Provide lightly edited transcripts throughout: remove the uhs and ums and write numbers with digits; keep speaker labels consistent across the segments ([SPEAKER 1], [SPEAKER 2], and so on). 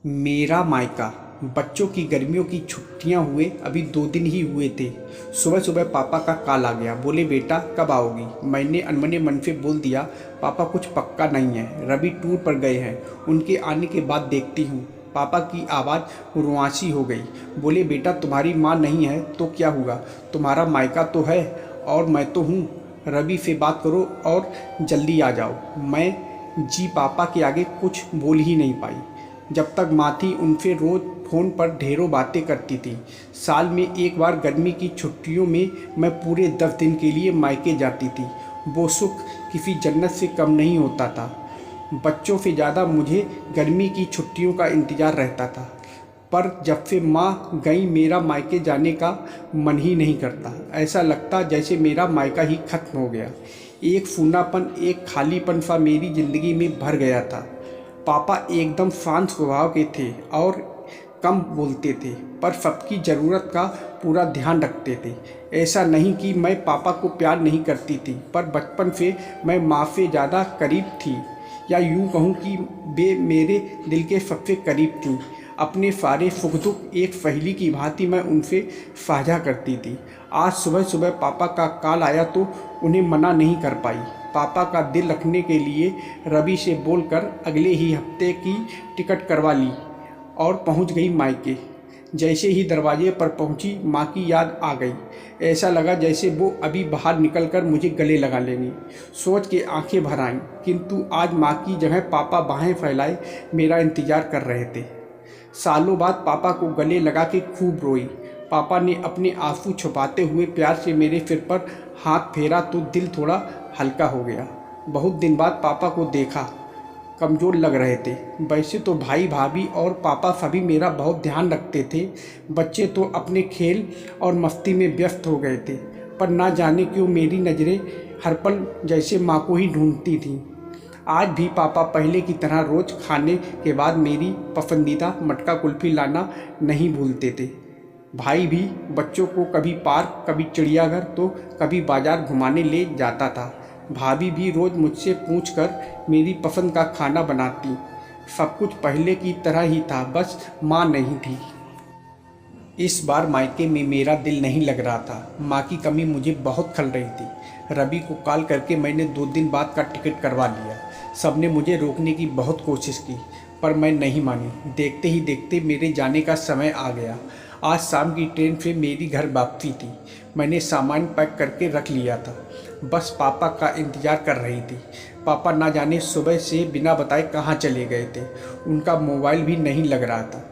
[SPEAKER 1] मेरा मायका। बच्चों की गर्मियों की छुट्टियां हुए अभी 2 दिन ही हुए थे। सुबह सुबह पापा का कॉल आ गया। बोले बेटा कब आओगी। मैंने अनमने मन से बोल दिया पापा कुछ पक्का नहीं है, रवि टूर पर गए हैं, उनके आने के बाद देखती हूँ। पापा की आवाज़ रुआंसी हो गई। बोले बेटा तुम्हारी माँ नहीं है तो क्या हुआ, तुम्हारा मायका तो है और मैं तो हूँ। रवि से बात करो और जल्दी आ जाओ। मैं जी पापा के आगे कुछ बोल ही नहीं पाई। जब तक माँ थी उनसे रोज़ फ़ोन पर ढेरों बातें करती थी। साल में एक बार गर्मी की छुट्टियों में मैं पूरे 10 दिन के लिए मायके जाती थी। वो सुख किसी जन्नत से कम नहीं होता था। बच्चों से ज़्यादा मुझे गर्मी की छुट्टियों का इंतज़ार रहता था। पर जब से माँ गई मेरा मायके जाने का मन ही नहीं करता। ऐसा लगता जैसे मेरा मायका ही खत्म हो गया। एक सूनापन, एक खालीपन सा मेरी ज़िंदगी में भर गया था। पापा एकदम शांत स्वभाव के थे और कम बोलते थे, पर सबकी ज़रूरत का पूरा ध्यान रखते थे। ऐसा नहीं कि मैं पापा को प्यार नहीं करती थी, पर बचपन से मैं माँ से ज़्यादा करीब थी, या यूँ कहूँ कि वे मेरे दिल के सबसे करीब थीं। अपने सारे सुख दुख एक सहेली की भांति मैं उनसे साझा करती थी। आज सुबह सुबह पापा का कॉल आया तो उन्हें मना नहीं कर पाई। पापा का दिल रखने के लिए रवि से बोलकर अगले ही हफ्ते की टिकट करवा ली और पहुंच गई मायके। जैसे ही दरवाजे पर पहुंची माँ की याद आ गई। ऐसा लगा जैसे वो अभी बाहर निकलकर मुझे गले लगा लेंगी। सोच के आंखें भर आईं, किंतु आज माँ की जगह पापा बाहें फैलाए मेरा इंतज़ार कर रहे थे। सालों बाद पापा को गले लगा के खूब रोई। पापा ने अपने आंसू छुपाते हुए प्यार से मेरे सिर पर हाथ फेरा तो दिल थोड़ा हल्का हो गया। बहुत दिन बाद पापा को देखा, कमज़ोर लग रहे थे। वैसे तो भाई भाभी और पापा सभी मेरा बहुत ध्यान रखते थे। बच्चे तो अपने खेल और मस्ती में व्यस्त हो गए थे, पर ना जाने क्यों मेरी नज़रें हर पल जैसे माँ को ही ढूंढती थीं। आज भी पापा पहले की तरह रोज़ खाने के बाद मेरी पसंदीदा मटका कुल्फ़ी लाना नहीं भूलते थे। भाई भी बच्चों को कभी पार्क, कभी चिड़ियाघर तो कभी बाज़ार घुमाने ले जाता था। भाभी भी रोज़ मुझसे पूछकर मेरी पसंद का खाना बनाती। सब कुछ पहले की तरह ही था, बस माँ नहीं थी। इस बार मायके में मेरा दिल नहीं लग रहा था। माँ की कमी मुझे बहुत खल रही थी। रवि को कॉल करके मैंने 2 दिन बाद का टिकट करवा लिया। सबने मुझे रोकने की बहुत कोशिश की, पर मैं नहीं मानी। देखते ही देखते मेरे जाने का समय आ गया। आज शाम की ट्रेन से मेरी घर वापसी थी। मैंने सामान पैक करके रख लिया था, बस पापा का इंतज़ार कर रही थी। पापा ना जाने सुबह से बिना बताए कहाँ चले गए थे। उनका मोबाइल भी नहीं लग रहा था।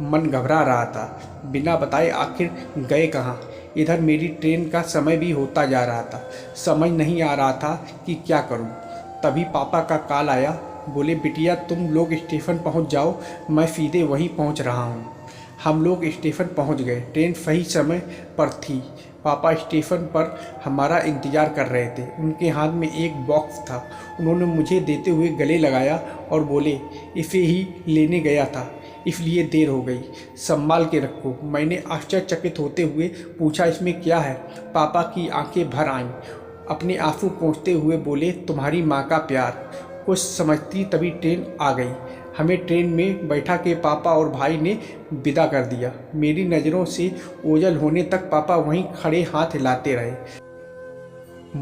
[SPEAKER 1] मन घबरा रहा था, बिना बताए आखिर गए कहाँ। इधर मेरी ट्रेन का समय भी होता जा रहा था। समझ नहीं आ रहा था कि क्या करूं। तभी पापा का कॉल आया। बोले बिटिया तुम लोग स्टेशन पहुंच जाओ, मैं सीधे वहीं पहुंच रहा हूं। हम लोग स्टेशन पहुंच गए। ट्रेन सही समय पर थी। पापा स्टेशन पर हमारा इंतज़ार कर रहे थे। उनके हाथ में एक बॉक्स था। उन्होंने मुझे देते हुए गले लगाया और बोले इसे ही लेने गया था, इसलिए देर हो गई, संभाल के रखो। मैंने आश्चर्यचकित होते हुए पूछा इसमें क्या है। पापा की आंखें भर आईं। अपने आंसू पोंछते हुए बोले तुम्हारी माँ का प्यार। कुछ समझती तभी ट्रेन आ गई। हमें ट्रेन में बैठा के पापा और भाई ने विदा कर दिया। मेरी नज़रों से ओझल होने तक पापा वहीं खड़े हाथ हिलाते रहे।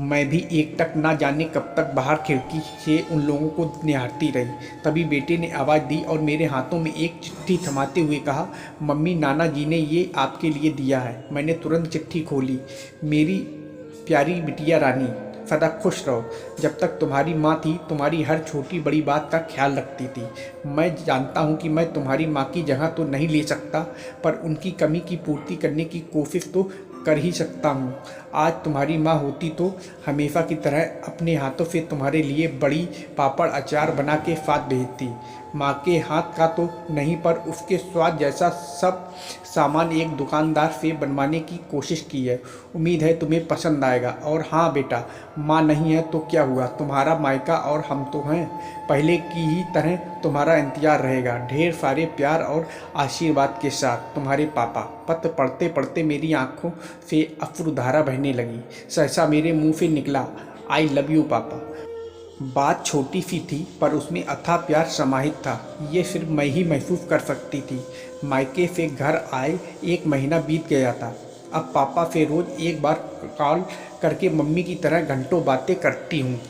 [SPEAKER 1] मैं भी एकटक ना जाने कब तक बाहर खिड़की से उन लोगों को निहारती रही। तभी बेटे ने आवाज़ दी और मेरे हाथों में एक चिट्ठी थमाते हुए कहा मम्मी नाना जी ने ये आपके लिए दिया है। मैंने तुरंत चिट्ठी खोली। मेरी प्यारी बिटिया रानी, सदा खुश रहो। जब तक तुम्हारी माँ थी तुम्हारी हर छोटी बड़ी बात का ख्याल रखती थी। मैं जानता हूँ कि मैं तुम्हारी माँ की जगह तो नहीं ले सकता, पर उनकी कमी की पूर्ति करने की कोशिश तो कर ही सकता हूँ। आज तुम्हारी माँ होती तो हमेशा की तरह अपने हाथों से तुम्हारे लिए बड़ी पापड़ अचार बना के साथ भेजती। माँ के हाथ का तो नहीं, पर उसके स्वाद जैसा सब सामान एक दुकानदार से बनवाने की कोशिश की है। उम्मीद है तुम्हें पसंद आएगा। और हाँ बेटा, माँ नहीं है तो क्या हुआ, तुम्हारा मायका और हम तो हैं। पहले की ही तरह तुम्हारा इंतज़ार रहेगा। ढेर सारे प्यार और आशीर्वाद के साथ, तुम्हारे पापा। पत्र पढ़ते पढ़ते मेरी आंखों से अश्रुधारा बहने लगी। सहसा मेरे मुंह से निकला आई लव यू पापा। बात छोटी सी थी पर उसमें अथाह प्यार समाहित था। ये सिर्फ मैं ही महसूस कर सकती थी। मायके से घर आए 1 महीना बीत गया था। अब पापा से रोज़ एक बार कॉल करके मम्मी की तरह घंटों बातें करती हूँ।